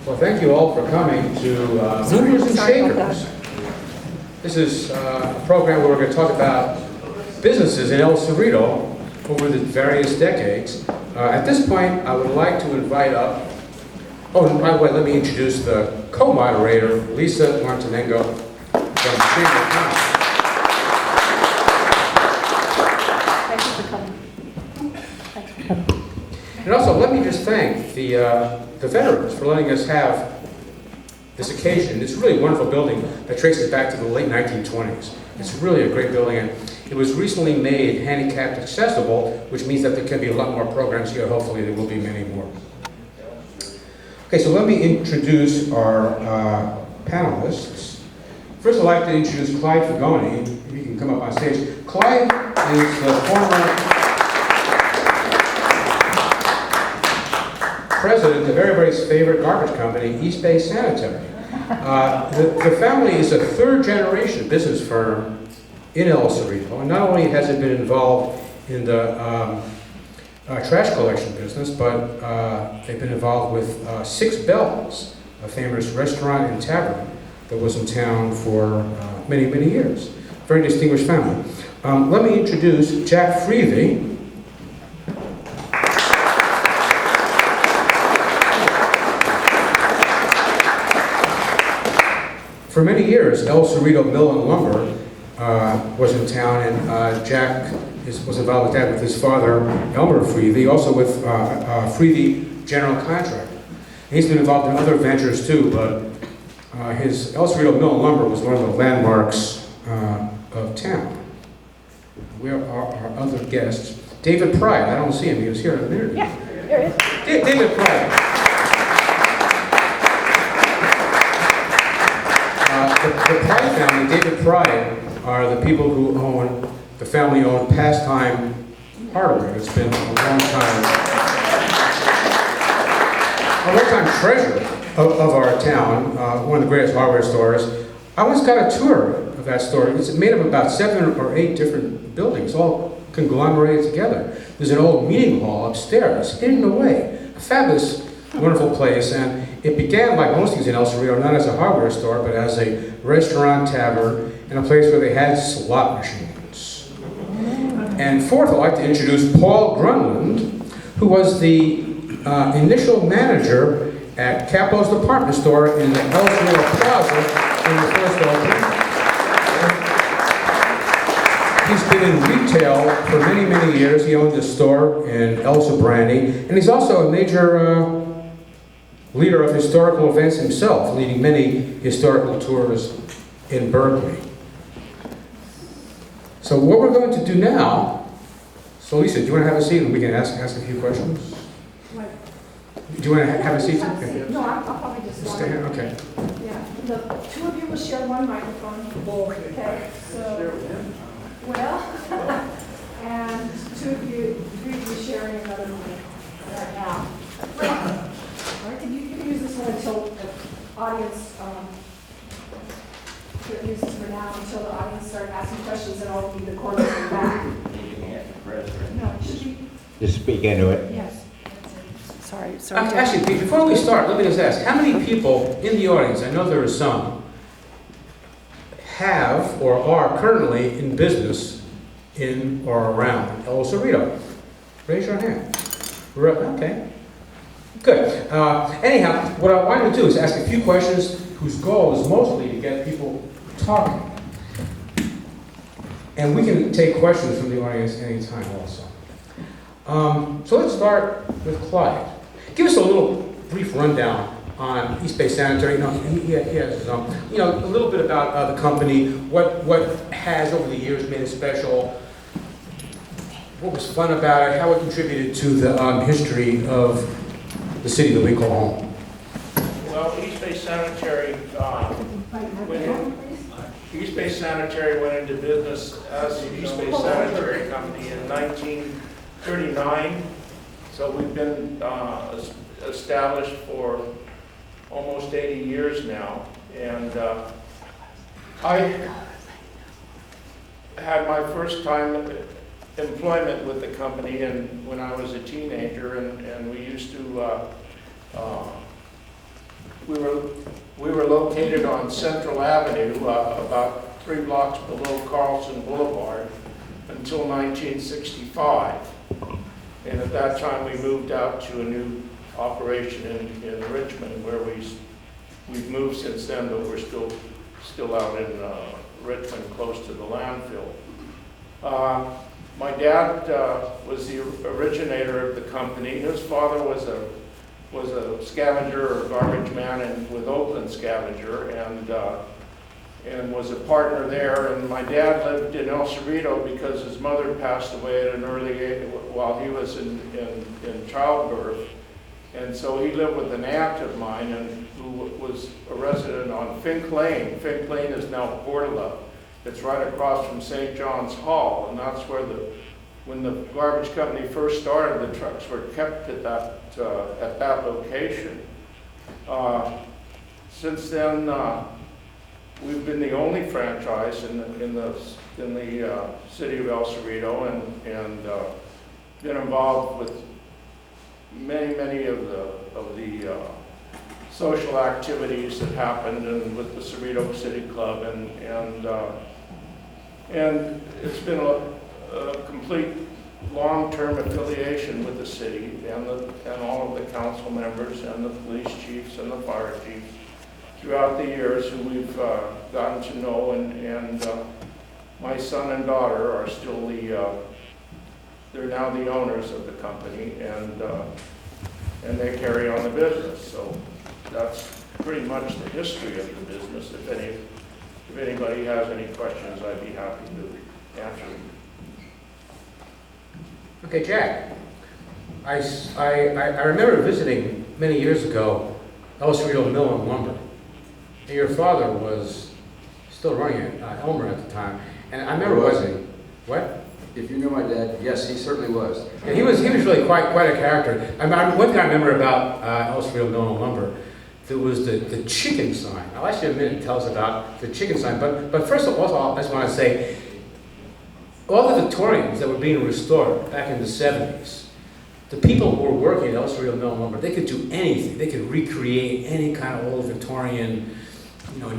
Well, thank you all for coming to Movers and Shakers. This is a program where we're going to talk about businesses in El Cerrito over the various decades. At this point, I would like to invite up, oh, and by the way, let me introduce the co-moderator, Lisa Martinengo from the Chamber of Commerce. Thank you for coming. Thanks for coming. And also, let me just thank the veterans for letting us have this occasion. It's a really wonderful building that traces back to the late 1920s. It's really a great building, and it was recently made handicapped accessible, which means that there can be a lot more programs here. Hopefully, there will be many more. Okay, so let me introduce our panelists. First, I'd like to introduce Clyde Fagoni. If you can come up on stage. Clyde is the former president of everybody's favorite garbage company, East Bay Sanitary. The family is a third-generation business firm in El Cerrito, and not only has it been involved in the trash collection business, but they've been involved with Six Bells, a famous restaurant and tavern that was in town for many, many years. Very distinguished family. Let me introduce Jack Freevey. For many years, El Cerrito Mill and Lumber was in town, and Jack was involved with that with his father, Elmer Freevey, also with Freevey General Contractor. And he's been involved in other ventures too, but his El Cerrito Mill and Lumber was one of the landmarks of town. Where are our other guests? David Pride, I don't see him, he was here a minute ago. Yeah, there he is. David Pride. The Pride family, David Pride, are the people who own, the family-owned Pastime Hardware. It's been a long time treasure of our town, one of the greatest hardware stores. I once got a tour of that store. It's made of about 7 or 8 different buildings, all conglomerated together. There's an old meeting hall upstairs, hidden away. A fabulous, wonderful place, and it began, like most things in El Cerrito, not as a hardware store, but as a restaurant, tavern, and a place where they had slot machines. And fourth, I'd like to introduce Paul Grunland, who was the initial manager at Capo's department store in the El Cerrito Plaza in the first opening. He's been in retail for many, many years. He owned a store in El Sobrani, and he's also a major leader of historical events himself, leading many historical tours in Berkeley. So what we're going to do now, so Lisa, do you want to have a seat and we can ask a few questions? What? Do you want to have a seat? Okay. No, I'll probably just Stay here, okay. Yeah, the two of you will share one microphone. Okay, so, well, and three of you sharing another mic right now. All right, you can use this one until the audience, you can use this for now until the audience start asking questions, and I'll be the corner in the back. No, it should be, Just speak into it. yes. Sorry. Actually, before we start, let me just ask, how many people in the audience, I know there are some, have or are currently in business in or around El Cerrito? Raise your hand. Okay. Good. Anyhow, what I wanted to do is ask a few questions whose goal is mostly to get people talking. And we can take questions from the audience anytime also. So let's start with Clyde. Give us a little brief rundown on East Bay Sanitary. He has a little bit about the company, what has over the years made it special, what was fun about it, how it contributed to the history of the city that we call home. Well, East Bay Sanitary went into business as the East Bay Sanitary Company in 1939. So we've been established for almost 80 years now. And I had my first time employment with the company and when I was a teenager, and we used to we were located on Central Avenue, about 3 blocks below Carlson Boulevard, until 1965. And at that time, we moved out to a new operation in Richmond, where we've moved since then, but we're still out in Richmond, close to the landfill. My dad was the originator of the company. His father was a scavenger or garbage man with Oakland Scavenger, and was a partner there. And my dad lived in El Cerrito because his mother passed away at an early age while he was in childbirth. And so he lived with an aunt of mine and who was a resident on Fink Lane. Fink Lane is now Portola. It's right across from St. John's Hall, and that's where when the garbage company first started, the trucks were kept at that location. Since then, we've been the only franchise in the city of El Cerrito, and been involved with many of the social activities that happened, and with the Cerrito City Club, and it's been a complete long-term affiliation with the city and all of the council members and the police chiefs and the fire chiefs throughout the years, who we've gotten to know, and my son and daughter are still they're now the owners of the company, and they carry on the business. So that's pretty much the history of the business. If anybody has any questions, I'd be happy to answer them. Okay, Jack, I remember visiting many years ago El Cerrito Mill and Lumber. And your father was still running it, Elmer at the time. And I remember Was he? What? If you knew my dad, yes, he certainly was. And he was really quite a character. One thing I remember about El Cerrito Mill and Lumber, there was the chicken sign. I'll ask you in a minute to tell us about the chicken sign. But first of all, I just want to say, all the Victorians that were being restored back in the 70s, the people who were working at El Cerrito Mill and Lumber, they could do anything. They could recreate any kind of old Victorian,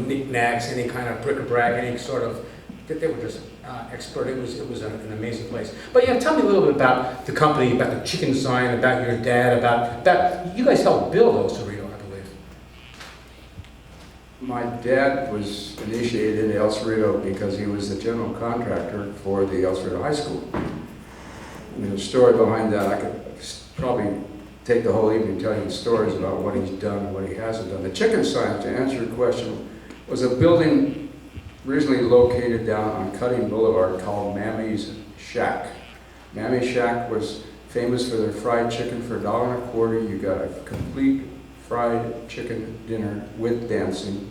knickknacks, any kind of bric-a-brac, any sort of. They were just expert. It was an amazing place. But tell me a little bit about the company, about the chicken sign, about your dad, about you guys helped build El Cerrito, I believe. My dad was initiated into El Cerrito because he was the general contractor for the El Cerrito High School. And the story behind that, I could probably take the whole evening telling you stories about what he's done and what he hasn't done. The chicken sign, to answer your question, was a building originally located down on Cutting Boulevard called Mammy's Shack. Mammy's Shack was famous for their fried chicken for $1.25. You got a complete fried chicken dinner with dancing.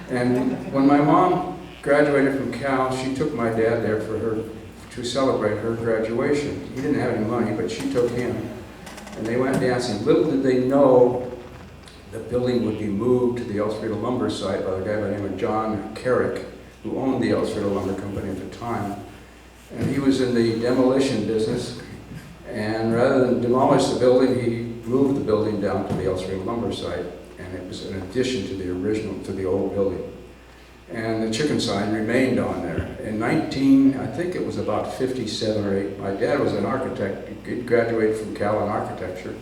And when my mom graduated from Cal, she took my dad there to celebrate her graduation. He didn't have any money, but she took him. And they went dancing. Little did they know the building would be moved to the El Cerrito lumber site by a guy by the name of John Carrick, who owned the El Cerrito Lumber Company at the time. And he was in the demolition business. And rather than demolish the building, he moved the building down to the El Cerrito lumber site. And it was an addition to the old building. And the chicken sign remained on there. In I think it was about 57 or 8, my dad was an architect. He graduated from Cal in architecture.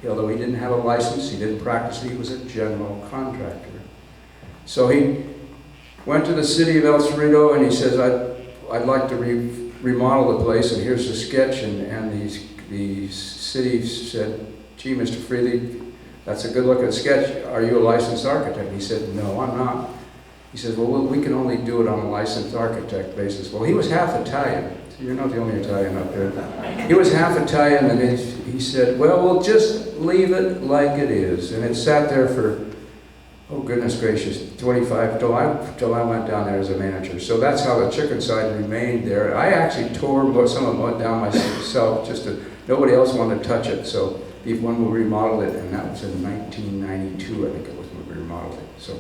Although he didn't have a license, he didn't practice, he was a general contractor. So he went to the city of El Cerrito and he says, I'd like to remodel the place, and here's the sketch. And the city said, gee, Mr. Freely, that's a good looking sketch. Are you a licensed architect? He said, no, I'm not. He says, well, we can only do it on a licensed architect basis. Well, he was half Italian. You're not the only Italian up there. He was half Italian, and he said, well, we'll just leave it like it is. And it sat there for, oh goodness gracious, 25, till I went down there as a manager. So that's how the chicken sign remained there. I actually tore some of it down myself, nobody else wanted to touch it. So when we remodeled it, and that was in 1992, I think it was when we remodeled it. So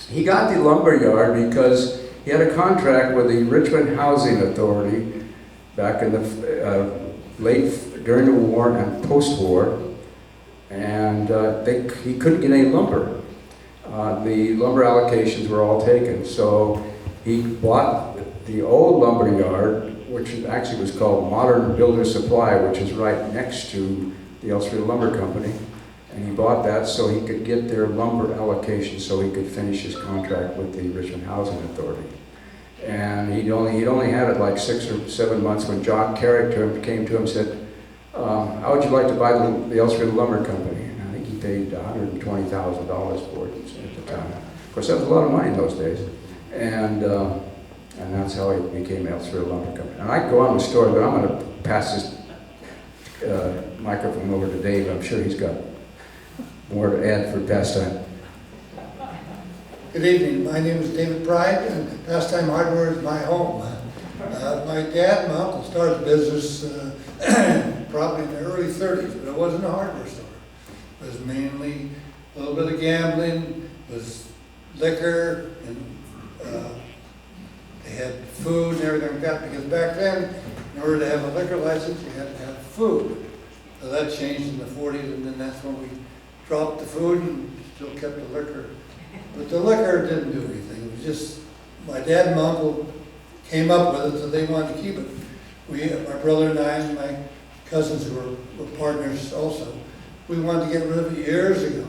he got the lumber yard because he had a contract with the Richmond Housing Authority back in the during the war and post-war, and he couldn't get any lumber. The lumber allocations were all taken, so he bought the old lumber yard, which actually was called Modern Builder Supply, which is right next to the Cerrito Lumber Company. And he bought that so he could get their lumber allocation so he could finish his contract with the Richmond Housing Authority. And he'd only had it like 6 or 7 months when John Carrick came to him and said, how would you like to buy the Cerrito Lumber Company? And I think he paid $120,000 for it at the time. Of course, that was a lot of money in those days. And that's how he became Cerrito Lumber Company. And I could go on with the story, but I'm going to pass this microphone over to Dave. I'm sure he's got more to add for pastime. Good evening. My name is David Pride, and Pastime Hardware is my home. My dad and my uncle started the business probably in the early 30s, but it wasn't a hardware store. It was mainly a little bit of gambling, it was liquor, and they had food and everything like that, because back then, in order to have a liquor license, you had to have food. So that changed in the 40s, and then that's when we dropped the food and still kept the liquor. But the liquor didn't do anything. It was just, my dad and my uncle came up with it, so they wanted to keep it. My brother and I and my cousins who were partners also, we wanted to get rid of it years ago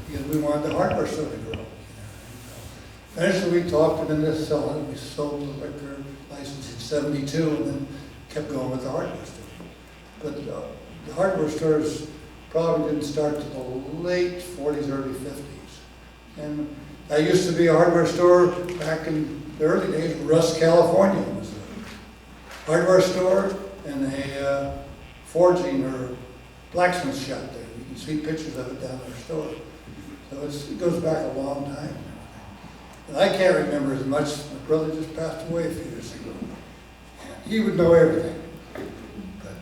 because we wanted the hardware store to grow. Eventually we talked them into selling it. We sold the liquor license in '72 and then kept going with the hardware store. But the hardware stores probably didn't start until the late 40s, early 50s. And that used to be a hardware store back in the early days. Russ, California was a hardware store and a forging or blacksmith shop there. You can see pictures of it down in our store. So it goes back a long time. And I can't remember as much. My brother just passed away a few years ago. He would know everything. But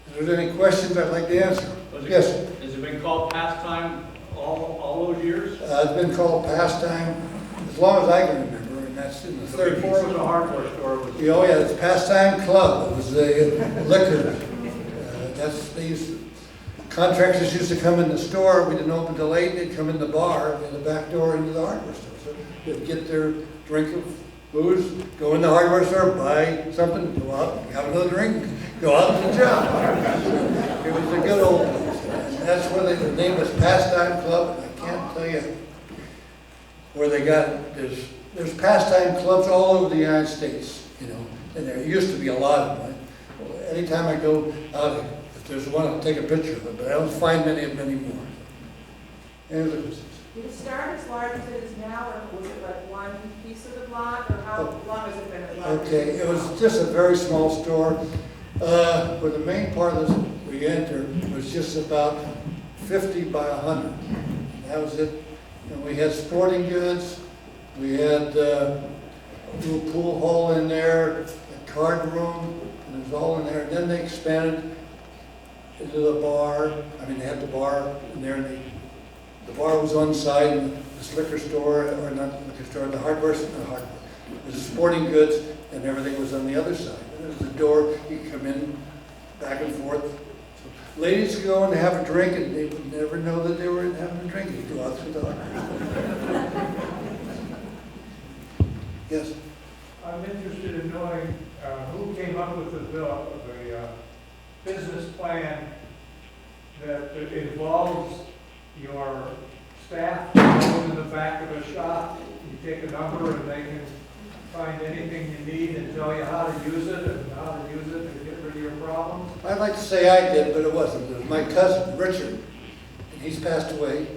if there's any questions, I'd like to answer. Yes, sir. Has it been called Pastime all those years? It's been called Pastime as long as I can remember, and that's in the 30s. Before it was a hardware store. Oh yeah, it's Pastime Club. It was a liquor. Contractors used to come in the store. We didn't open till late. They'd come in the bar and the back door into the hardware store. So they'd get their drink of booze, go in the hardware store, buy something, go out, have another drink, go out to the job. It was a good old place. And that's where the name was Pastime Club. And I can't tell you where they got it. There's pastime clubs all over the United States, and there used to be a lot of them. Anytime I go out, if there's one, I'll take a picture of it, but I don't find many of them anymore. Any other questions? Did it start as large as it is now, or was it like one piece of the block, or how long has it been at large? Okay, it was just a very small store. Where the main part of this we entered was just about 50 by 100. And that was it. And we had sporting goods. We had a little pool hall in there, a card room, and it was all in there. And then they expanded into the bar. I mean, they had the bar in there, and the bar was on side, and this liquor store, or not the liquor store, the hardware, not hardware. It was sporting goods, and everything was on the other side. And there was a door, you could come in, back and forth. So ladies could go in and have a drink, and they would never know that they were having a drink. They'd go out through the hardware store. Yes? I'm interested in knowing who came up with the business plan that involves your staff going in the back of a shop. You take a number and they can find anything you need and tell you how to use it and get rid of your problems. I'd like to say I did, but it wasn't. It was my cousin, Richard, and he's passed away.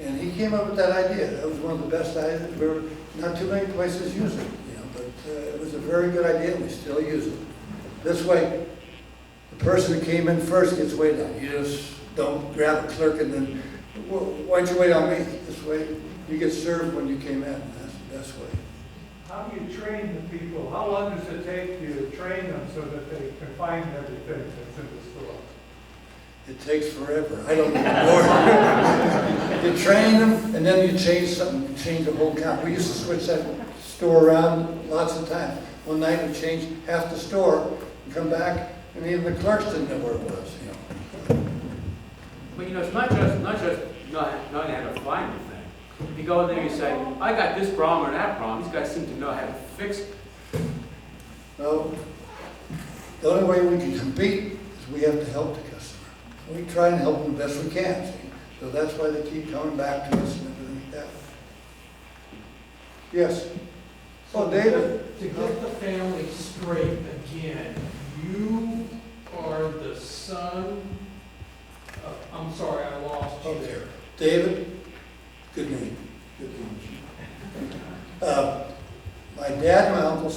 And he came up with that idea. That was one of the best ideas. Not too many places use it, but it was a very good idea, and we still use it. This way, the person that came in first gets waited on. You just don't grab a clerk and then, well, why don't you wait on me? This way, you get served when you came in. That's the best way. How do you train the people? How long does it take you to train them so that they can find everything that's in the store? It takes forever. I don't know. You train them, and then you change something. You change the whole count. We used to switch that store around lots of times. One night we changed half the store and come back, and even the clerks didn't know where it was. When you know, it's not just not knowing how to find the thing. If you go in there and you say, I got this problem or that problem, these guys seem to know how to fix it. No, the only way we can compete is we have to help the customer. We try and help them the best we can, see? So that's why they keep coming back to us and everything like that. Yes? Oh, David? To get the family straight again, you are the son of, I'm sorry, I lost you Okay. there. David? Good name. Good name. My dad and my uncle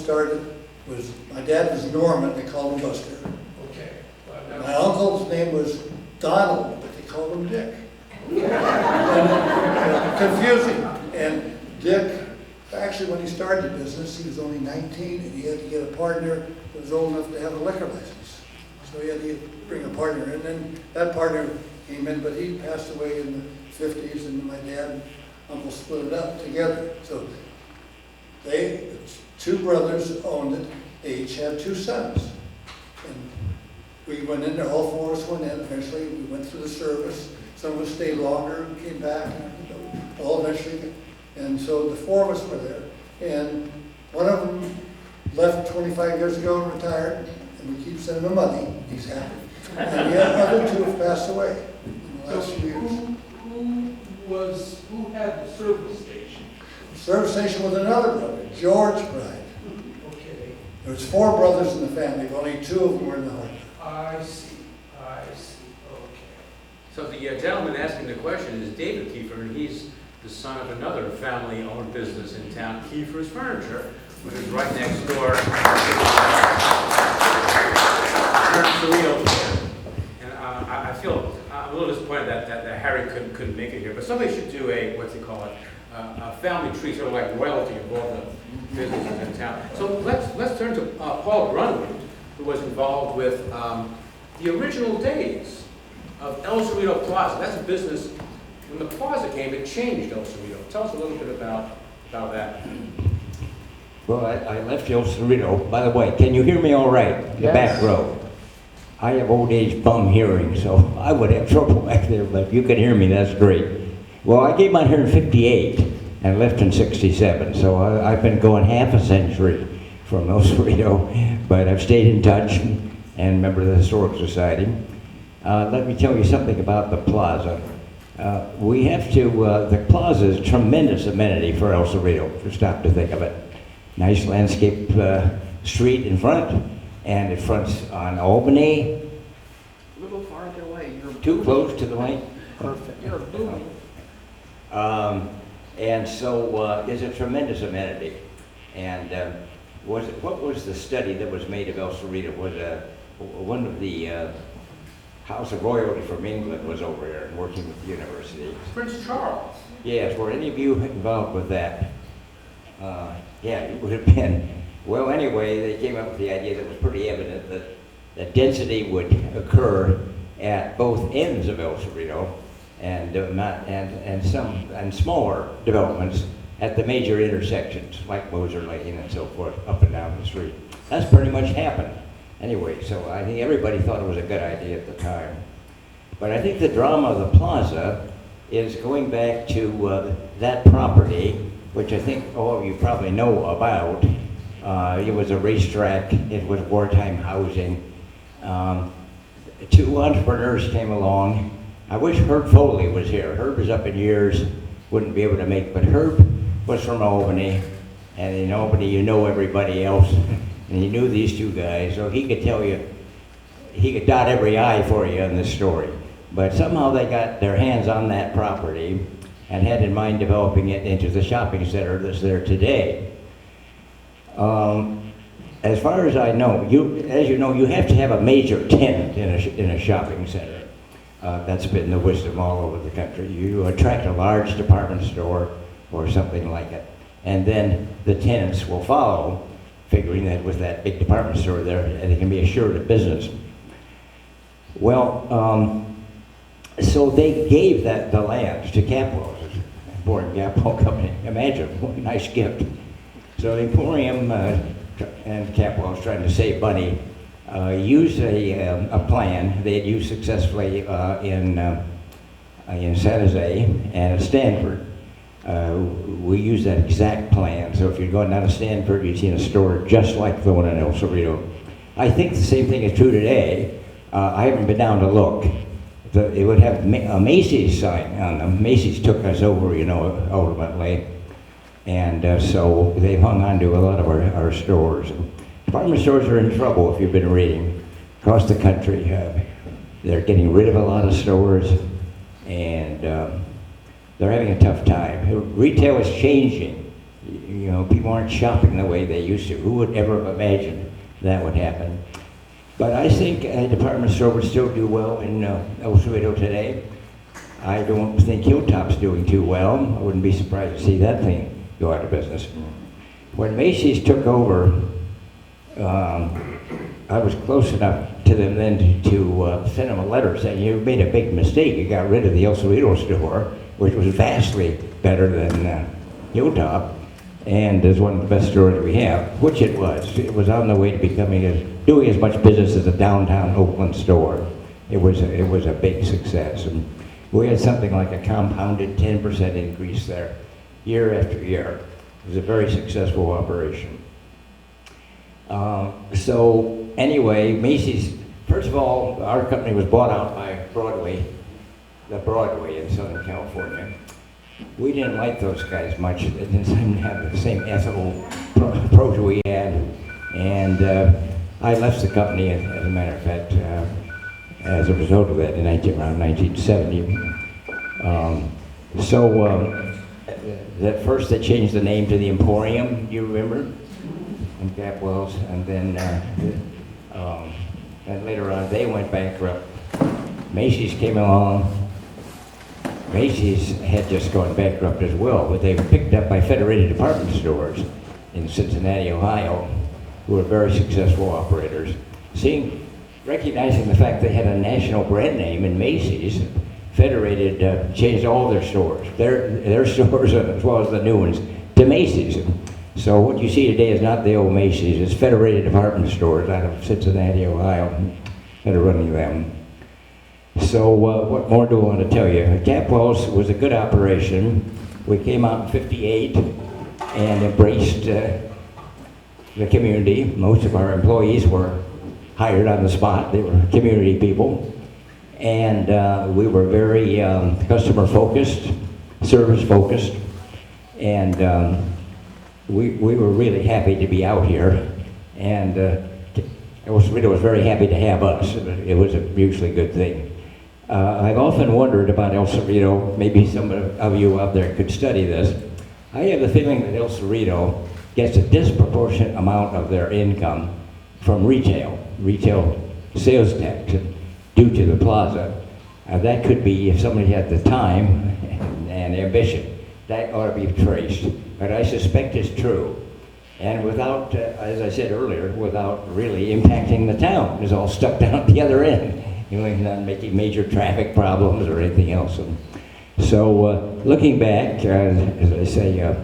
my dad was Norman, they called him Buster. Okay. My uncle's name was Donald, but they called him Dick. Confusing. And Dick, actually, when he started the business, he was only 19, and he had to get a partner that was old enough to have a liquor license. So he had to bring a partner, and then that partner came in, but he passed away in the 50s, and my dad and uncle split it up together. So they, two brothers owned it. They each had two sons. And we went in there, all four of us went in. Eventually, we went through the service. Some of us stayed longer and came back, and all eventually. And so the four of us were there. And one of them left 25 years ago and retired, and we keep sending him money. He's happy. And the other two have passed away in the last few years. Who had the service station? The service station was another brother, George Bride. Okay, There was four brothers in the family, but only two of them were in the home. I see, okay. So the gentleman asking the question is David Kiefer, and he's the son of another family-owned business in town, Kiefer's Furniture, which is right next door. Cerrito. And I feel I'm a little disappointed that Harry couldn't make it here, but somebody should do a, what's it called, a family tree, sort of like royalty of all the businesses in town. So let's turn to Paul Grunwood, who was involved with the original days of El Cerrito Plaza. That's a business. When the plaza came, it changed El Cerrito. Tell us a little bit about that. Well, I left El Cerrito. By the way, can you hear me all right? The back row. I have old age bum hearing, so I would have trouble back there, but if you can hear me, that's great. Well, I came out here in '58 and left in '67, so I've been going half a century from El Cerrito, but I've stayed in touch and member of the Historical Society. Let me tell you something about the plaza. We have to, the plaza is a tremendous amenity for El Cerrito, if you stop to think of it. Nice landscape street in front, and it fronts on Albany. A little farther away. You're Too close to the light. perfect. You're booming. And so it's a tremendous amenity. And what was the study that was made of El Cerrito? Was one of the House of Royalty from England was over here and working with the university. Prince Charles. Yes, were any of you involved with that? Yeah, it would have been. Well, anyway, they came up with the idea that was pretty evident that density would occur at both ends of El Cerrito, and smaller developments at the major intersections, like Moser Lane and so forth, up and down the street. That's pretty much happened. Anyway, so I think everybody thought it was a good idea at the time. But I think the drama of the plaza is going back to that property, which I think all of you probably know about. It was a racetrack, it was wartime housing. Two entrepreneurs came along. I wish Herb Foley was here. Herb is up in years, wouldn't be able to make it, but Herb was from Albany, and in Albany you know everybody else, and he knew these two guys, so he could tell you, he could dot every I for you in this story. But somehow they got their hands on that property and had in mind developing it into the shopping center that's there today. As far as I know, as you know, you have to have a major tenant in a shopping center. That's been the wisdom all over the country. You attract a large department store or something like it, and then the tenants will follow, figuring that with that big department store there, they can be assured of business. Well, so they gave the land to Capwell's, Board Capwell Company. Imagine, what a nice gift. So the Emporium and Capwell's, trying to save money, used a plan they had used successfully in in San Jose and at Stanford. We use that exact plan. So if you're going down to Stanford, you see a store just like the one in El Cerrito. I think the same thing is true today. I haven't been down to look. It would have a Macy's sign on them. Macy's took us over, you know, ultimately. And so they've hung on to a lot of our stores. Department stores are in trouble if you've been reading. Across the country, they're getting rid of a lot of stores, and they're having a tough time. Retail is changing. You know, people aren't shopping the way they used to. Who would ever have imagined that would happen? But I think a department store would still do well in El Cerrito today. I don't think Hilltop's doing too well. I wouldn't be surprised to see that thing go out of business. When Macy's took over, I was close enough to them then to send them a letter saying, you made a big mistake. You got rid of the El Cerrito store, which was vastly better than Hilltop, and is one of the best stores we have, which it was. It was on the way to doing as much business as a downtown Oakland store. It was a big success. And we had something like a compounded 10% increase there, year after year. It was a very successful operation. So anyway, Macy's, first of all, our company was bought out by the Broadway in Southern California. We didn't like those guys much. They didn't seem to have the same ethical approach we had. And I left the company, as a matter of fact, as a result of that around 1970. That first they changed the name to the Emporium, do you remember? In Capwells, and then and later on they went bankrupt. Macy's came along. Macy's had just gone bankrupt as well, but they were picked up by Federated Department Stores in Cincinnati, Ohio, who were very successful operators. Recognizing the fact they had a national brand name in Macy's, Federated changed all their stores, their stores as well as the new ones, to Macy's. So what you see today is not the old Macy's, it's Federated Department Stores out of Cincinnati, Ohio, that are running them. So what more do I want to tell you? Capwells was a good operation. We came out in '58 and embraced the community. Most of our employees were hired on the spot. They were community people. And we were very customer focused, service focused, and we were really happy to be out here. And El Cerrito was very happy to have us. It was a mutually good thing. I've often wondered about El Cerrito. Maybe some of you out there could study this. I have the feeling that El Cerrito gets a disproportionate amount of their income from retail sales tax due to the plaza. That could be, if somebody had the time and ambition, that ought to be traced. But I suspect it's true. And without, as I said earlier, without really impacting the town. It's all stuck down at the other end. You know, not making major traffic problems or anything else. So looking back, as I say,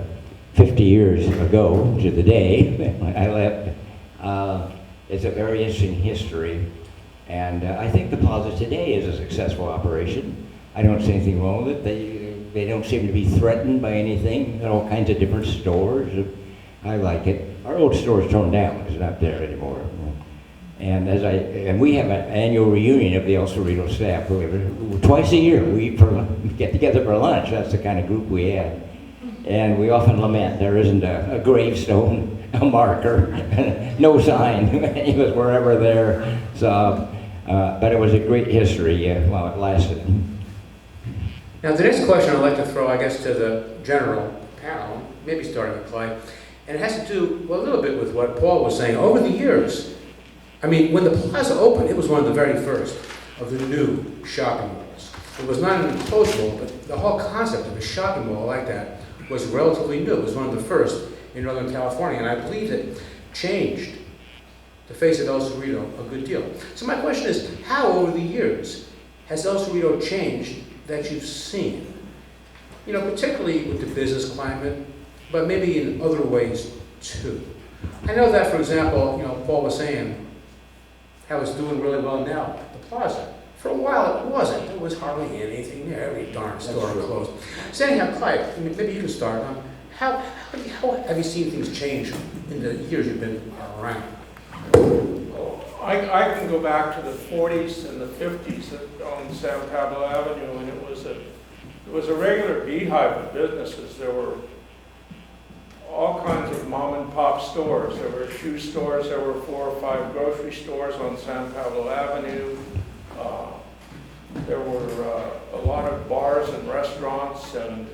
50 years ago to the day when I left, it's a very interesting history. And I think the Plaza today is a successful operation. I don't see anything wrong with it. They don't seem to be threatened by anything. There are all kinds of different stores. I like it. Our old store is torn down. It's not there anymore. And we have an annual reunion of the El Cerrito staff. Twice a year we get together for lunch. That's the kind of group we have. And we often lament there isn't a gravestone, a marker, no sign. He was wherever there. So, but it was a great history while it lasted. Now, the next question I'd like to throw, I guess, to the general panel, maybe starting with Clyde, and it has to do a little bit with what Paul was saying. Over the years, I mean, when the Plaza opened, it was one of the very first of the new shopping malls. It was not an enclosed mall, but the whole concept of a shopping mall like that was relatively new. It was one of the first in Northern California, and I believe it changed the face of El Cerrito a good deal. So my question is, how over the years has El Cerrito changed that you've seen? You know, particularly with the business climate, but maybe in other ways too. I know that, for example, you know, Paul was saying how it's doing really well now, the Plaza. For a while, it wasn't. There was hardly anything there. Every darn store closed. So anyhow, Clyde, maybe you can start. How have you seen things change in the years you've been around? I can go back to the 40s and the 50s on San Pablo Avenue, and it was a regular beehive of businesses. There were all kinds of mom and pop stores. There were shoe stores. There were 4 or 5 grocery stores on San Pablo Avenue. There were a lot of bars and restaurants, and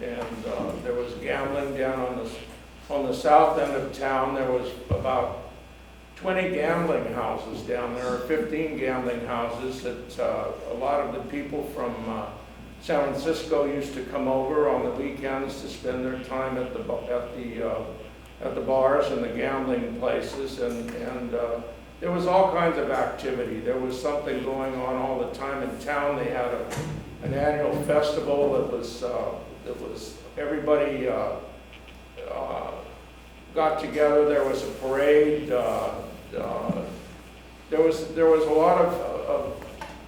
there was gambling down on the south end of town. There was about 20 gambling houses down there, 15 gambling houses that a lot of the people from San Francisco used to come over on the weekends to spend their time at the bars and the gambling places, and there was all kinds of activity. There was something going on all the time in town. They had an annual festival that was everybody got together. There was a parade. There was a lot of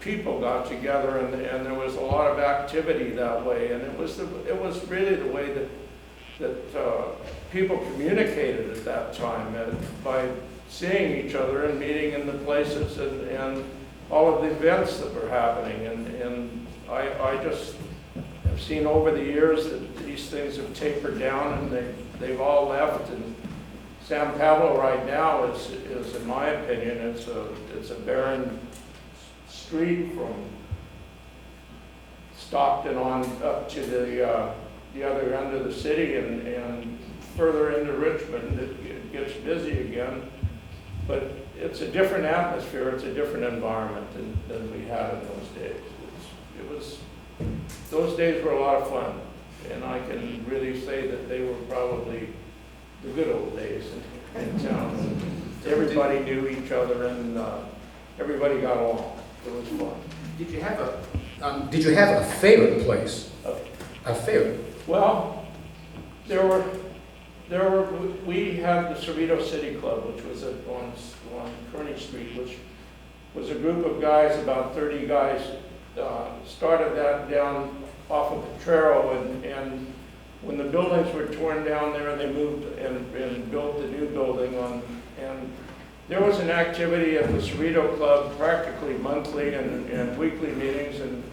people got together, and there was a lot of activity that way. And it was really the way that people communicated at that time, by seeing each other and meeting in the places and all of the events that were happening. And I just have seen over the years that these things have tapered down, and they've all left. And San Pablo right now is in my opinion, it's a barren street from Stockton on up to the other end of the city, and further into Richmond it gets busy again. But it's a different atmosphere, it's a different environment than we had in those days. Those days were a lot of fun, and I can really say that they were probably the good old days in town. Everybody knew each other, and everybody got along. It was fun. Did you have a favorite place? A favorite? Well, we had the Cerrito City Club, which was on Kearney Street, which was a group of guys, about 30 guys, started that down off of Potrero, and when the buildings were torn down there, they moved and built the new building and there was an activity at the Cerrito Club practically monthly and weekly meetings, and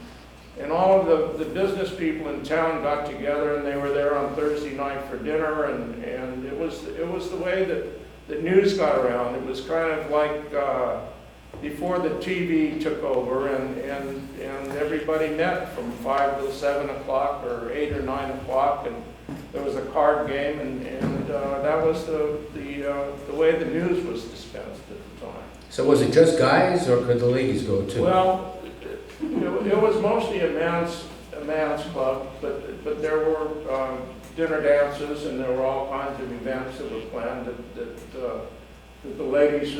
all of the business people in town got together, and they were there on Thursday night for dinner, and it was the way that news got around. It was kind of like before the TV took over, and everybody met from 5 to 7 o'clock or 8 or 9 o'clock, and there was a card game, and that was the way the news was dispensed at the time. So was it just guys, or could the ladies go too? Well, it was mostly a man's club, but there were dinner dances, and there were all kinds of events that were planned that the ladies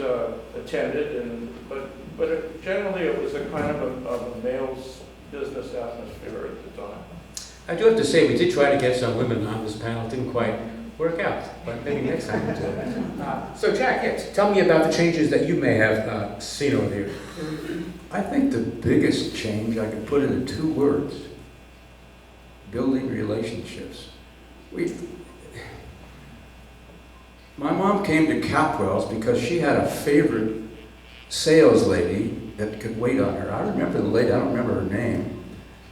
attended, but generally it was a kind of a male's business atmosphere at the time. I do have to say, we did try to get some women on this panel. It didn't quite work out, but maybe next time we'll do it. So Jack, yes, tell me about the changes that you may have seen over here. I think the biggest change I could put into 2 words: building relationships. My mom came to Capwell's because she had a favorite sales lady that could wait on her. I remember the lady, I don't remember her name,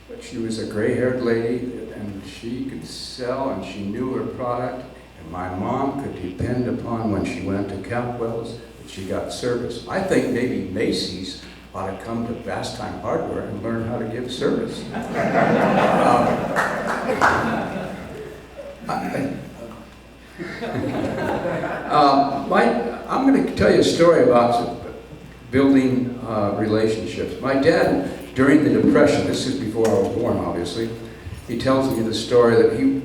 but she was a gray-haired lady, and she could sell, and she knew her product, and my mom could depend upon when she went to Capwell's that she got service. I think maybe Macy's ought to come to Bastime Hardware and learn how to give service. I'm going to tell you a story about building relationships. My dad, during the Depression, this is before I was born, obviously, he tells me the story that he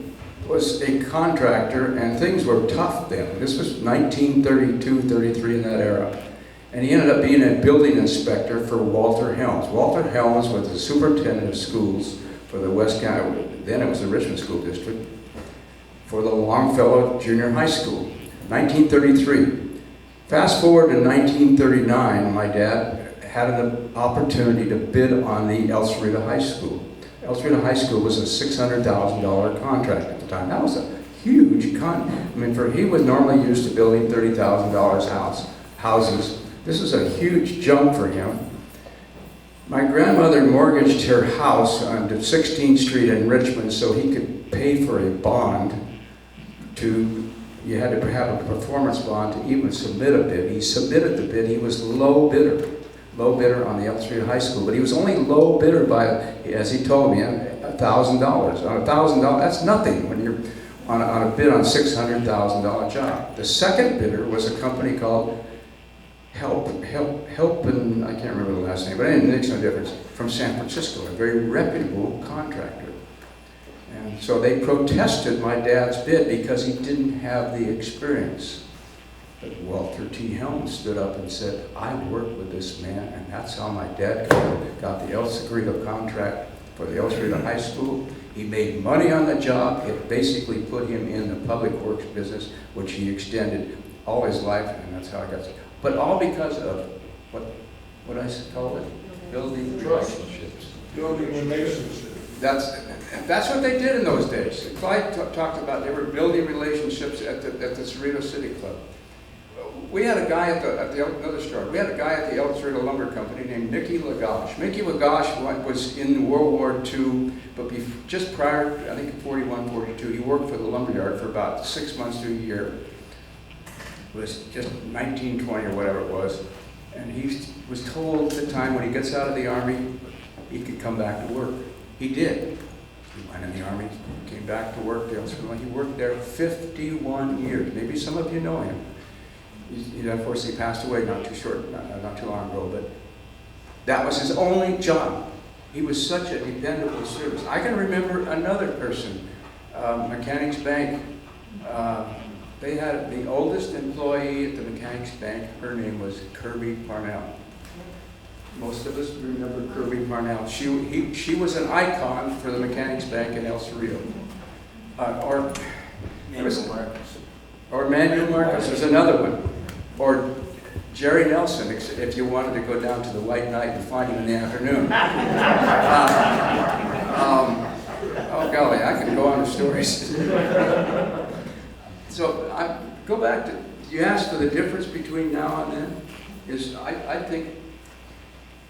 was a contractor and things were tough then. This was 1932, 33, in that era. And he ended up being a building inspector for Walter Helms. Walter Helms was the superintendent of schools for the West County, then it was the Richmond School District, for the Longfellow Junior High School, 1933. Fast forward to 1939, my dad had an opportunity to bid on the El Cerrito High School. El Cerrito High School was a $600,000 contract at the time. That was a huge he was normally used to building $30,000 houses. This was a huge jump for him. My grandmother mortgaged her house on 16th Street in Richmond so he could pay for a bond you had to have a performance bond to even submit a bid. He submitted the bid. He was low bidder on the El Cerrito High School, but he was only low bidder by, as he told me, $1,000. On $1,000, that's nothing when you're on a bid on a $600,000 job. The second bidder was a company called Help, and I can't remember the last name, but anyway, it makes no difference, from San Francisco, a very reputable contractor. And so they protested my dad's bid because he didn't have the experience. But Walter T. Helms stood up and said, I worked with this man, and that's how my dad got the El Cerrito contract for the El Cerrito High School. He made money on the job. It basically put him in the public works business, which he extended all his life, and that's how I got started. But all because of, what I call it? Building relationships. Building relationships. That's what they did in those days. Clyde talked about they were building relationships at the Cerrito City Club. We had a guy at the another store. We had a guy at the El Cerrito Lumber Company named Mickey Lagash. Mickey Lagash was in World War II, but just prior, I think 41, 42, he worked for the lumberyard for about 6 months to a year. It was just 1920 or whatever it was. And he was told at the time when he gets out of the Army, he could come back to work. He did. He went in the Army, came back to work there. He worked there 51 years. Maybe some of you know him. He unfortunately passed away not too long ago, but that was his only job. He was such a dependable service. I can remember another person, Mechanics Bank. They had the oldest employee at the Mechanics Bank. Her name was Kirby Parnell. Most of us remember Kirby Parnell. She was an icon for the Mechanics Bank in El Cerrito. Or Manuel Marcus was another one. Or Jerry Nelson, if you wanted to go down to the White Knight and find him in the afternoon. Oh golly, I can go on with stories. So I go back to, you asked for the difference between now and then. I think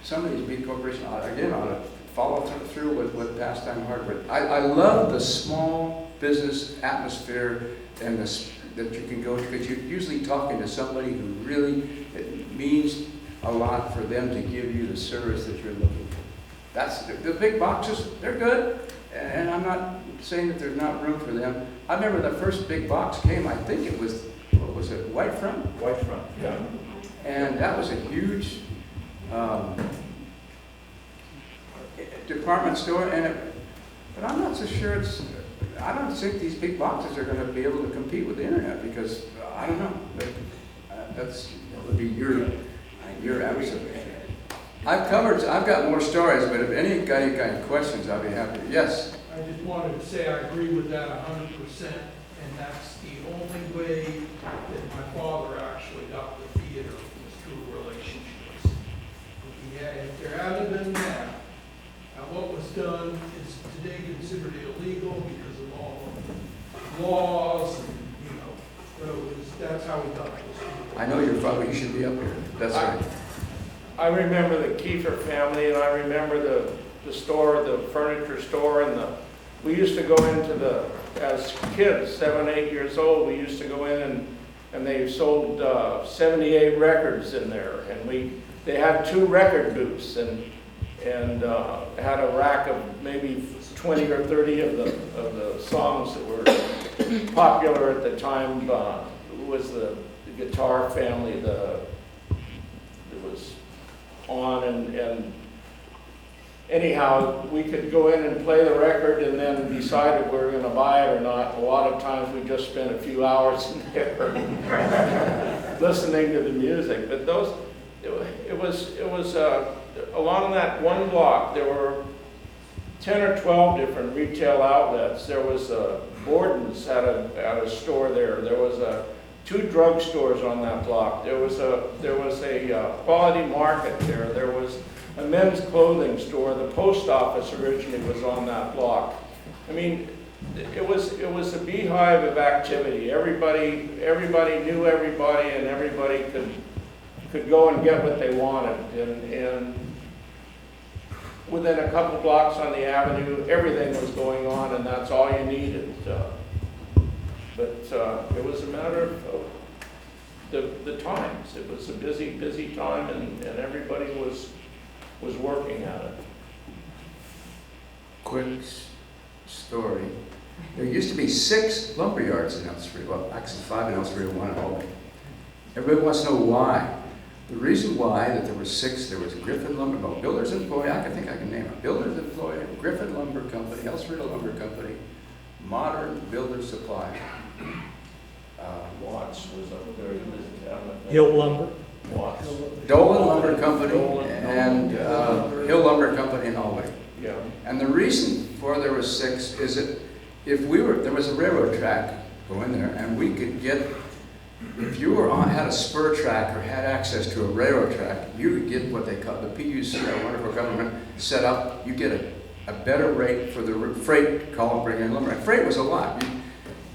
some of these big corporations, again, ought to follow through with Pastime Hardware. I love the small business atmosphere and that you can go to, because you're usually talking to somebody who really, it means a lot for them to give you the service that you're looking for. That's the big boxes, they're good, and I'm not saying that there's not room for them. I remember the first big box came, I think it was, what was it, White Front? White Front, yeah. And that was a huge department store, but I'm not so sure I don't think these big boxes are going to be able to compete with the internet, because I don't know. That would be your answer. I've got more stories, but if any guy got any questions, I'll be happy. Yes. I just wanted to say I agree with that 100%, and that's the only way that my father actually got the theater was through relationships. If there hadn't been that, what was done is today considered illegal because of all the laws, and, that's how we got this. I know your father, you should be up here. That's right. I remember the Kiefer family, and I remember the store, the furniture store, and we used to go into as kids, 7, 8 years old, we used to go in and they sold 78 records in there, and they had 2 record booths, and had a rack of maybe 20 or 30 of the songs that were popular at the time. Was the Guitar family, it was on, and anyhow, we could go in and play the record and then decide if we were going to buy it or not. A lot of times we just spent a few hours in there listening to the music. But it was along that one block, there were 10 or 12 different retail outlets. There was Borden's had a store there. There was a 2 drugstores on that block. There was a Quality Market there. There was a men's clothing store. The post office originally was on that block. I mean, it was a beehive of activity. Everybody knew everybody, and everybody could go and get what they wanted. And within a couple blocks on the avenue, everything was going on, and that's all you needed. But it was a matter of the times. It was a busy time, and everybody was working at it. Quick story. There used to be 6 lumber yards in El Cerrito. Well, actually 5 in El Cerrito, 1 in Albany. Everybody wants to know why. The reason why that there were 6, there was Griffin Lumber, well, Builders Employee, I think I can name it. Builders Employee, Griffin Lumber Company, El Cerrito Lumber Company, Modern Builder Supply. Watts was up there. Hill Lumber. Watts. Dolan Lumber Company Dolan, and Lumber. Hill Lumber Company in Albany. Yeah. And the reason for there was 6 is that if there was a railroad track going there, and we could get, if you had a spur track or had access to a railroad track, you would get what they call the PUC, our wonderful government set up. You get a better rate for the freight column bringing in lumber. And freight was a lot.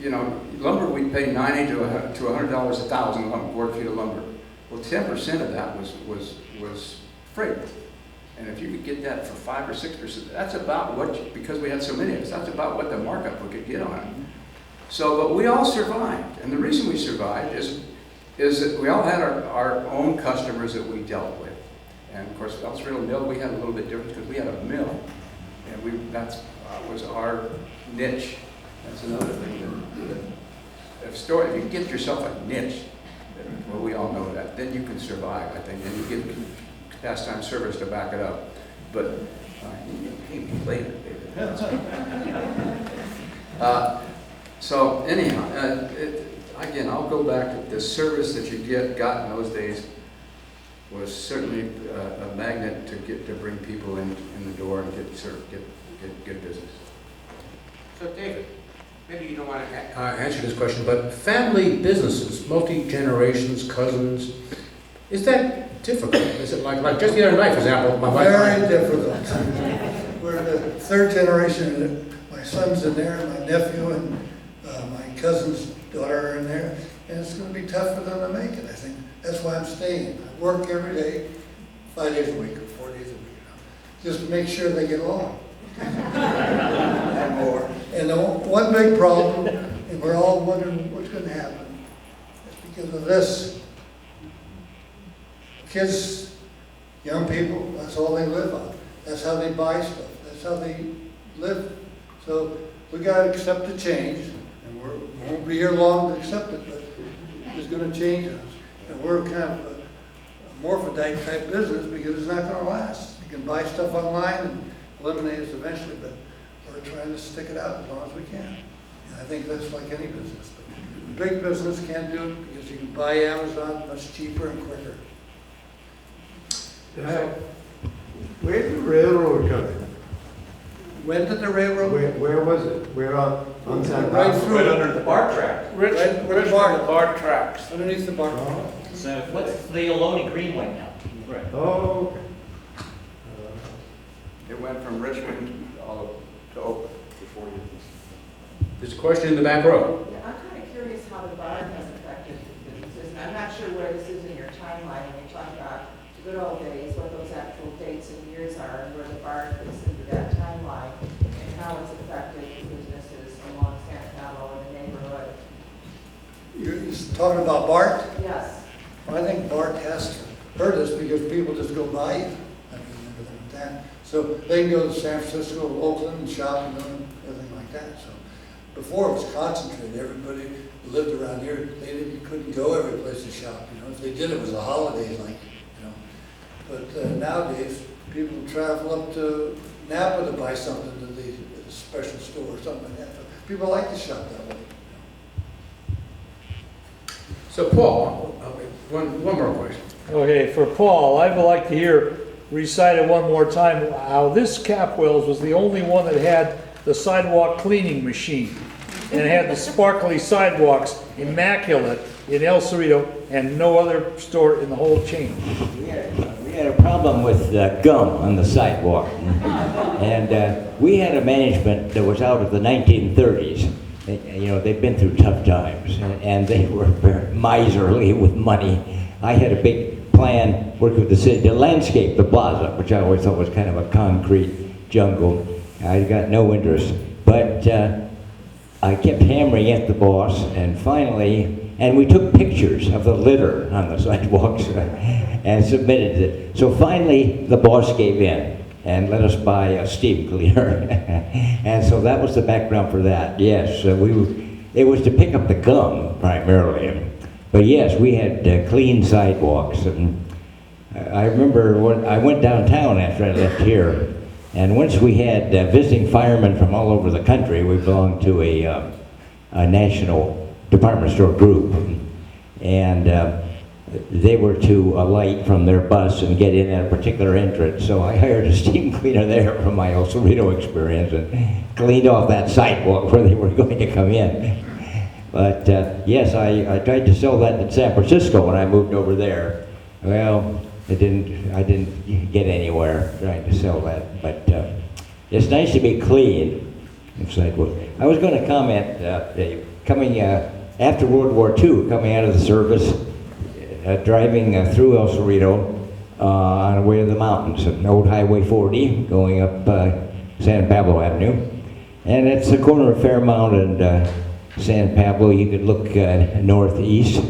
You know, lumber we paid $90 to $100 a thousand board feet of lumber. Well, 10% of that was freight. And if you could get that for 5 or 6%, that's about what, because we had so many of us, that's about what the markup we could get on it. So, but we all survived. And the reason we survived is that we all had our own customers that we dealt with. And of course, El Cerrito Mill, we had a little bit different because we had a mill. And that was our niche. That's another thing if you get yourself a niche, well, we all know that, then you can survive, I think, and you get pastime service to back it up. But you pay me later, David. So anyhow, again, I'll go back to the service that you got in those days was certainly a magnet to bring people in the door and get good business. So David, maybe you don't want to answer this question, but family businesses, multi-generations, cousins, is that difficult? Is it like just the other night, for example, my wife... Very difficult. We're the 3rd generation. My son's in there, my nephew, and my cousin's daughter are in there. And it's going to be tough for them to make it, I think. That's why I'm staying. I work every day, 5 days a week or 4 days a week. Just to make sure they get along. And more. And the one big problem, and we're all wondering what's going to happen, is because of this. Kids, young people, that's all they live on. That's how they buy stuff. That's how they live. So we got to accept the change, and we won't be here long to accept it, but it's going to change us. And we're kind of a morphodite type business because it's not going to last. You can buy stuff online and eliminate us eventually, but we're trying to stick it out as long as we can. And I think that's like any business. But big business can't do it because you can buy Amazon much cheaper and quicker. Where did the railroad come in? When did the railroad? Where was it? Where on San Right through. Right under the bar track. Rich, Right, Rich bar. the bar tracks. Underneath the bar. What's the Ohlone Greenway now? Right. Oh, okay. It went from Richmond to Oakland. There's a question in the back row. Yeah, I'm kind of curious how the bar has affected businesses, and I'm not sure where this is in your timeline when you talk about the good old days, what those actual dates and years are, and where the bar fits into that timeline, and how it's affected businesses along San Pablo and the neighborhood. You're talking about BART? Yes. Well, I think BART has to hurt us because people just go by it. I mean, everything like that. So they can go to San Francisco, Oakland, and shop and everything like that. So before it was concentrated. Everybody who lived around here, you couldn't go every place to shop. You know, if they did, it was a holiday, like, you know. But nowadays, people travel up to Napa to buy something to the special store or something like that. So people like to shop that way. So Paul, one more question. Okay, for Paul, I would like to hear recited one more time how this Capwell's was the only one that had the sidewalk cleaning machine and had the sparkly sidewalks, immaculate, in El Cerrito and no other store in the whole chain. We had a problem with gum on the sidewalk. And we had a management that was out of the 1930s. They've been through tough times, and they were very miserly with money. I had a big plan, working with the city, to landscape the plaza, which I always thought was kind of a concrete jungle. I got no interest. But I kept hammering at the boss, and finally, and we took pictures of the litter on the sidewalks and submitted it. So finally, the boss gave in and let us buy a steam cleaner. And so that was the background for that. Yes, it was to pick up the gum primarily. But yes, we had clean sidewalks. And I remember when I went downtown after I left here, and once we had visiting firemen from all over the country. We belonged to a national department store group. And they were to alight from their bus and get in at a particular entrance. So I hired a steam cleaner there from my El Cerrito experience and cleaned off that sidewalk where they were going to come in. But yes, I tried to sell that in San Francisco when I moved over there. Well, I didn't get anywhere trying to sell that. But it's nice to be clean. It's like, well, I was going to comment, coming after World War II, coming out of the service, driving through El Cerrito on the way to the mountains, an old Highway 40 going up San Pablo Avenue. And it's the corner of Fairmount and San Pablo. You could look northeast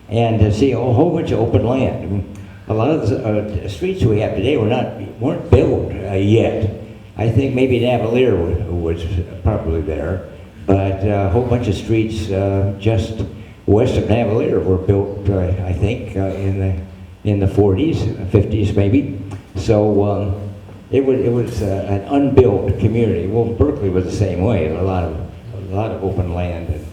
and see a whole bunch of open land. A lot of the streets we have today weren't built yet. I think maybe Navalier was probably there, but a whole bunch of streets just west of Navalier were built, I think, in the 40s, 50s maybe. So it was an unbuilt community. Well, Berkeley was the same way. A lot of open land,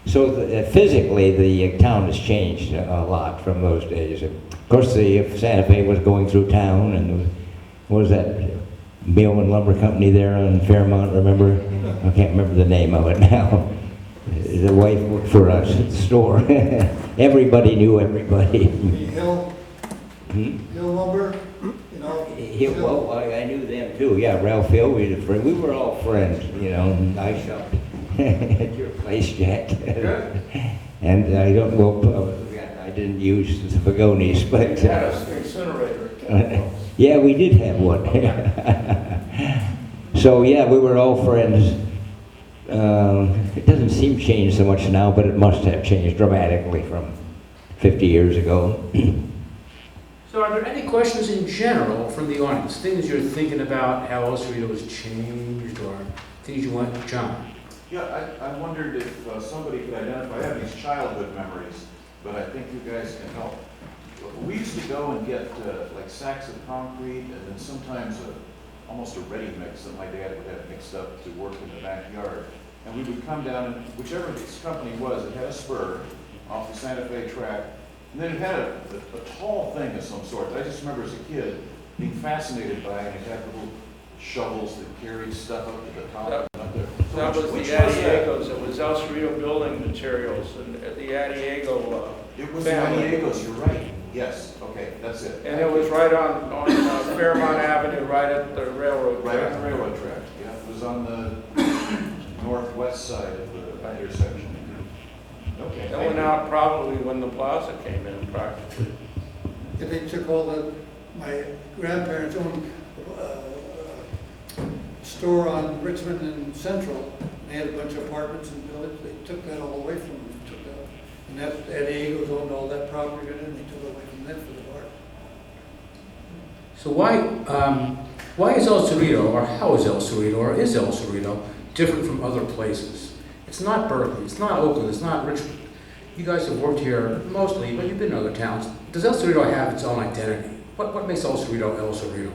so physically the town has changed a lot from those days. Of course, the Santa Fe was going through town, and what was that mill and lumber company there on Fairmount? Remember? I can't remember the name of it now. The wife worked for us at the store. Everybody knew everybody. Hill lumber, Well, I knew them too. Yeah, Ralph Hill. We were all friends. I shopped at your place, Jack. And I don't know. I didn't use the Vagonis, but Incinerator. yeah, we did have one. So yeah, we were all friends. It doesn't seem changed so much now, but it must have changed dramatically from 50 years ago. So are there any questions in general from the audience? Things you're thinking about, how El Cerrito has changed, or things you want, John? Yeah, I wondered if somebody could identify, I have these childhood memories, but I think you guys can help. We used to go and get like sacks of concrete and then sometimes almost a ready mix that my dad would have mixed up to work in the backyard. And we would come down, and whichever this company was, it had a spur off the Santa Fe track, and then it had a tall thing of some sort. I just remember as a kid being fascinated by it, and it had little shovels that carried stuff up to the top. That was the Adiegos. It was El Cerrito Building Materials, and the Adiego It was the Adiegos, you're right. Yes, okay, that's it. And it was right on Fairmount Avenue, right at the railroad track. Right at the railroad track, yeah. It was on the northwest side of the intersection. Okay. It went out probably when the plaza came in, practically. They took my grandparents owned store on Richmond and Central. They had a bunch of apartments and buildings. They took that all away from them. And that Eagles owned all that property, and then they took it away from them for the bar. So why is El Cerrito, or how is El Cerrito, or is El Cerrito different from other places? It's not Berkeley, it's not Oakland, it's not Richmond. You guys have worked here mostly, but you've been in other towns. Does El Cerrito have its own identity? What makes El Cerrito El Cerrito?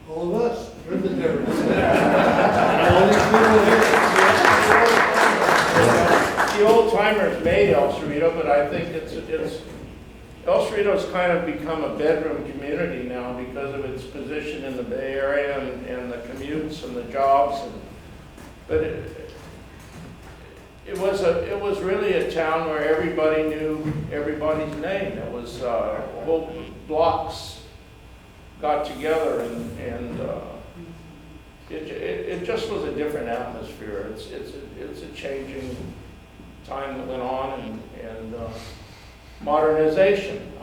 All of us. We're the difference. The old timers made El Cerrito, but I think El Cerrito's kind of become a bedroom community now because of its position in the Bay Area and the commutes and the jobs. But it was really a town where everybody knew everybody's name. It was, whole blocks got together and it just was a different atmosphere. It's a changing time that went on and modernization.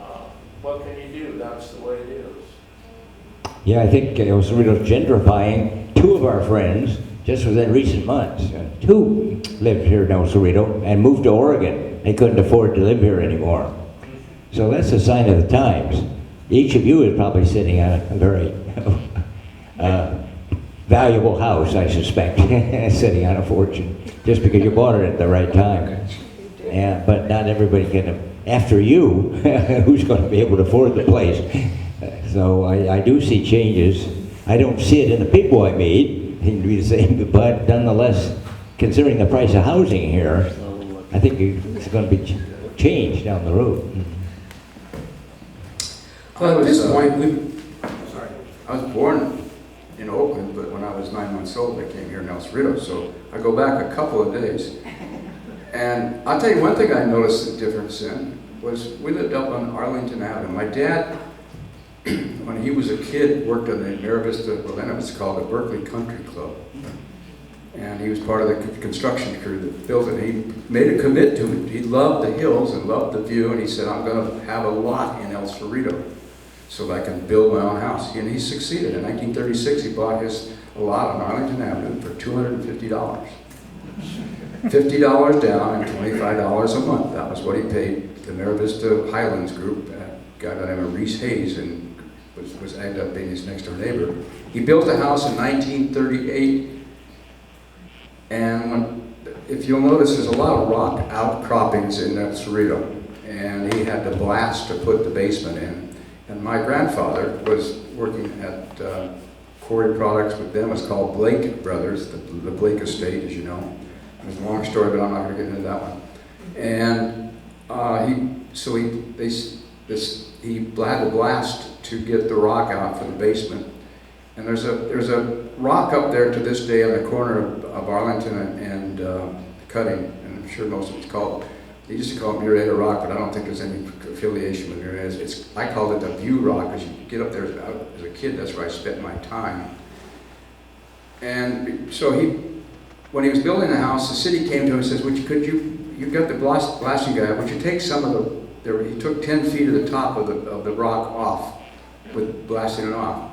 What can you do? That's the way it is. Yeah, I think El Cerrito's gentrifying. Two of our friends, just within recent months, two lived here in El Cerrito and moved to Oregon. They couldn't afford to live here anymore. So that's a sign of the times. Each of you is probably sitting on a very valuable house, I suspect, sitting on a fortune, just because you bought it at the right time. Yeah, but not everybody can, after you, who's going to be able to afford the place. So I do see changes. I don't see it in the people I meet, seem to be the same, but nonetheless, considering the price of housing here, I think it's going to be changed down the road. At this point, I was born in Oakland, but when I was 9 months old, I came here in El Cerrito, so I go back a couple of days. And I'll tell you one thing I noticed the difference in was we lived up on Arlington Avenue. My dad, when he was a kid, worked on the Mira Vista, well then it was called the Berkeley Country Club. And he was part of the construction crew that built it. He made a commit to it. He loved the hills and loved the view, and he said, I'm going to have a lot in El Cerrito so that I can build my own house. And he succeeded. In 1936, he bought a lot on Arlington Avenue for $250. $50 down and $25 a month. That was what he paid the Mira Vista Highlands group, a guy by the name of Reese Hayes, and was ended up being his next door neighbor. He built a house in 1938, and if you'll notice, there's a lot of rock outcroppings in El Cerrito, and he had to blast to put the basement in. And my grandfather was working at Quarry Products with them. It's called Blake Brothers, the Blake Estate, as you know. It's a long story, but I'm not going to get into that one. And he had to blast to get the rock out for the basement. And there's a rock up there to this day on the corner of Arlington and Cutting, and I'm sure most of it's called. They used to call it Murrieta Rock, but I don't think there's any affiliation with Murrieta. I called it the View Rock because you get up there as a kid. That's where I spent my time. And so when he was building the house, the city came to him and says, you've got the blasting guy, would you take some of he took 10 feet of the top of the rock off with blasting it off.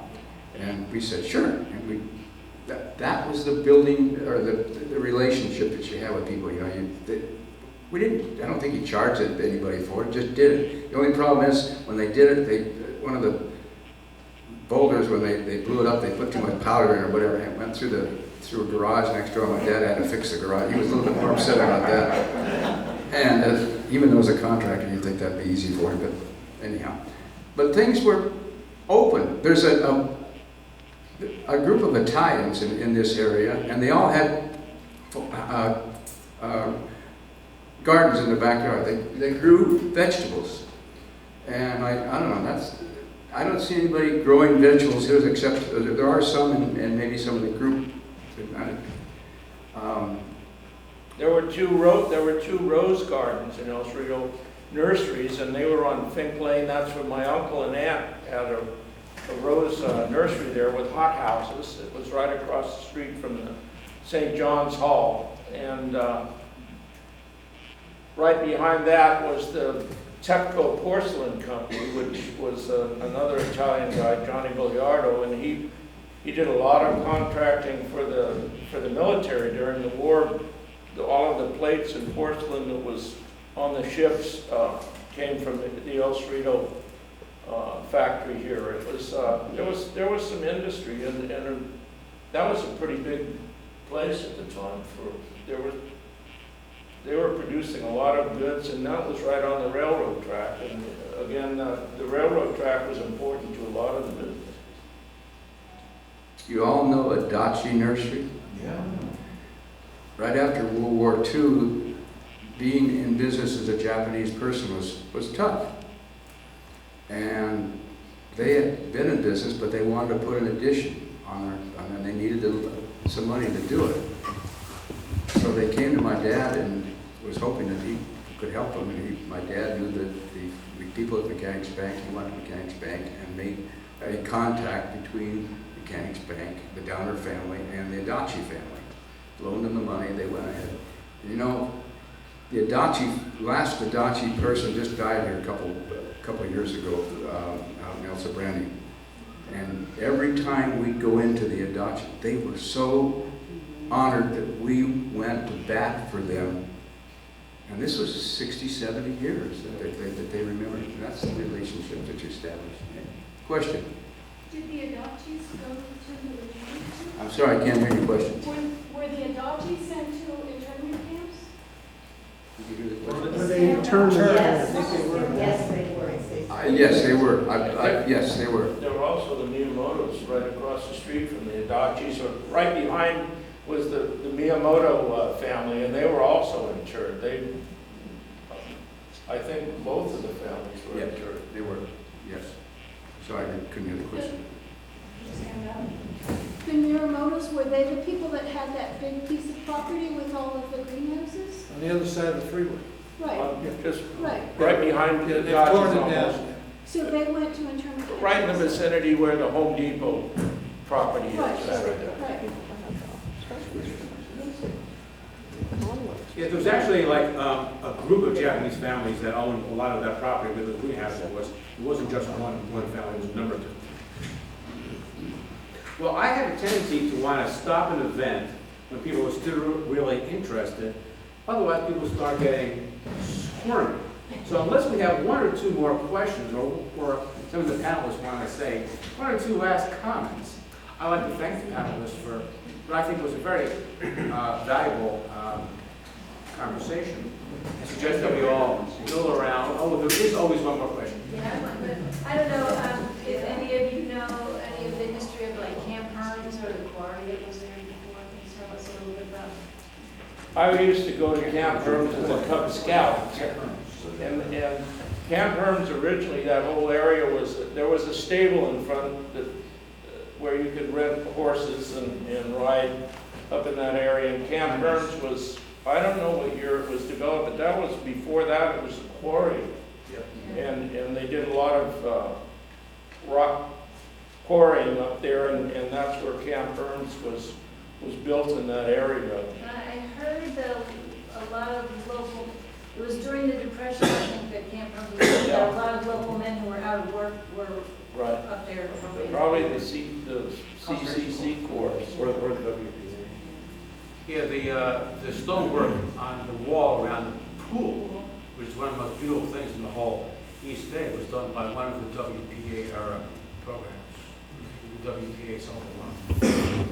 And we said, sure. And that was the building, or the relationship that you have with people. You know, I don't think he charged anybody for it, just did it. The only problem is, when they did it, one of the boulders, when they blew it up, they put too much powder in or whatever, and it went through a garage next door. My dad had to fix the garage. He was a little bit more upset about that. And even though as a contractor, you'd think that'd be easy for him, but anyhow. But things were open. There's a group of Italians in this area, and they all had gardens in the backyard. They grew vegetables. And I don't know, I don't see anybody growing vegetables here except there are some, and maybe some of the group. There were two rose gardens in El Cerrito, nurseries, and they were on Fink Lane. That's where my uncle and aunt had a rose nursery there with hothouses. It was right across the street from the St. John's Hall. And right behind that was the Tepco Porcelain Company, which was another Italian guy, Johnny Biliardo, and he did a lot of contracting for the military during the war. All of the plates and porcelain that was on the ships came from the El Cerrito factory here. It was there was some industry, and that was a pretty big place at the time. They were producing a lot of goods, and that was right on the railroad track. And again, the railroad track was important to a lot of the business. You all know Adachi Nursery? Yeah. Right after World War II, being in business as a Japanese person was tough. And they had been in business, but they wanted to put an addition on and they needed some money to do it. So they came to my dad and was hoping that he could help them. And my dad knew that the people at Mechanics Bank, he went to Mechanics Bank and made a contact between Mechanics Bank, the Downer family, and the Adachi family. Loaned them the money, they went ahead. You know, the last Adachi person just died here a couple of years ago, out in El Sobrani. And every time we'd go into the Adachi, they were so honored that we went to bat for them. And this was 60, 70 years that they remembered. And that's the relationship that you established. Question? Did the Adoptees go to the retreat? I'm sorry, I can't hear your question. Were the Adoptees sent to internment camps? Did you hear the question? Were they interned? Yes, yes, they were. Yes, they were. Yes, they were. There were also the Miyamotos right across the street from the Adachis, or right behind was the Miyamoto family, and they were also interred. I think both of the families were Yeah, interred. they were, yes. Sorry, I couldn't hear the question. The Miramotos, were they the people that had that big piece of property with all of the greenhouses? On the other side of the freeway. Right, Just right. right behind the They've torn Adachis it almost. down. So they went to internment camps? Right in the vicinity where the Home Depot property is. Right, Right. right. Yeah, there was actually like a group of Japanese families that owned a lot of that property where the greenhouse was. It wasn't just one family, it was a number of different. Well, I have a tendency to want to stop an event when people are still really interested. Otherwise, people start getting squirmy. So unless we have one or two more questions, or some of the panelists want to say one or two last comments, I'd like to thank the panelists for what I think was a very valuable conversation. I suggest that we all go around. Oh, there is always one more question. Yeah, but I don't know if any of you know any of the history of like Camp Hearns or the quarry that was there before. Can you tell us a little bit about? I used to go to Camp Hearns as a Cub Scout. And Camp Hearns originally, that whole area there was a stable in front that, where you could rent horses and ride up in that area. And Camp Hearns was, I don't know what year it was developed, but that was before that, it was a quarry. And they did a lot of rock quarrying up there, and that's where Camp Hearns was built in that area. I heard a lot of local, it was during the Depression, I think, that Camp Hearns was built. Yeah. A lot of local men who were out of work were Right. up there. Probably the CCC course. Or the WPA. Yeah, the stonework on the wall around the pool, which is one of the most beautiful things in the whole East Bay, was done by one of the WPA era programs. The WPA something.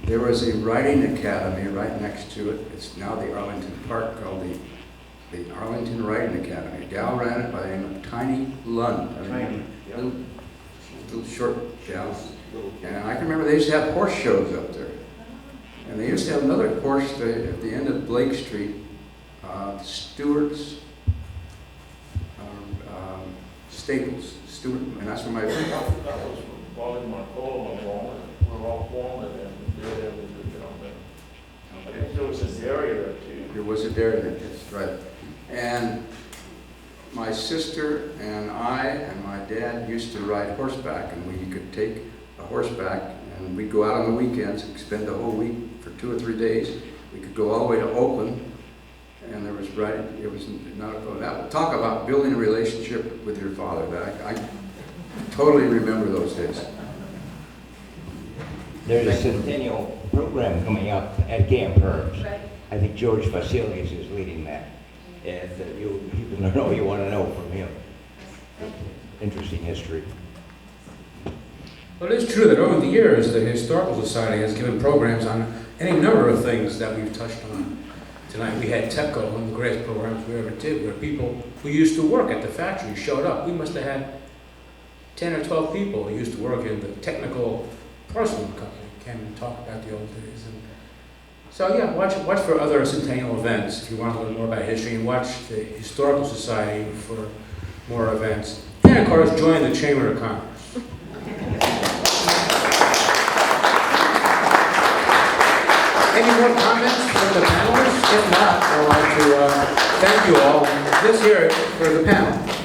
There was a writing academy right next to it. It's now the Arlington Park, called the Arlington Writing Academy. A gal ran it by the name of Tiny Lund. Little short gal. And I can remember they used to have horse shows up there. And they used to have another horse at the end of Blake Street, Stewart's Staples. Stewart, and that's where my That was Wally Marcola and Walnut. We're all Walnut and there was a gentleman. I think there was a dairy there too. There was a dairy there, that's right. And my sister and I and my dad used to ride horseback, and we could take a horseback and we'd go out on the weekends and spend the whole week for 2 or 3 days. We could go all the way to Oakland, and there was riding. It was not a that. Talk about building a relationship with your father. I totally remember those days. There's a centennial program coming up at Camp Hearns. Right. I think George Vasilius is leading that. And you can learn all you want to know from him. Interesting history. Well, it is true that over the years, the Historical Society has given programs on any number of things that we've touched on tonight. We had TEPCO, one of the greatest programs we ever did, where people who used to work at the factory showed up. We must have had 10 or 12 people who used to work in the technical porcelain company came and talked about the old days. And so yeah, watch for other centennial events if you want to learn more about history, and watch the Historical Society for more events. And of course, join the Chamber of Commerce. Any more comments from the panelists? If not, I'd like to thank you all. This here for the panel.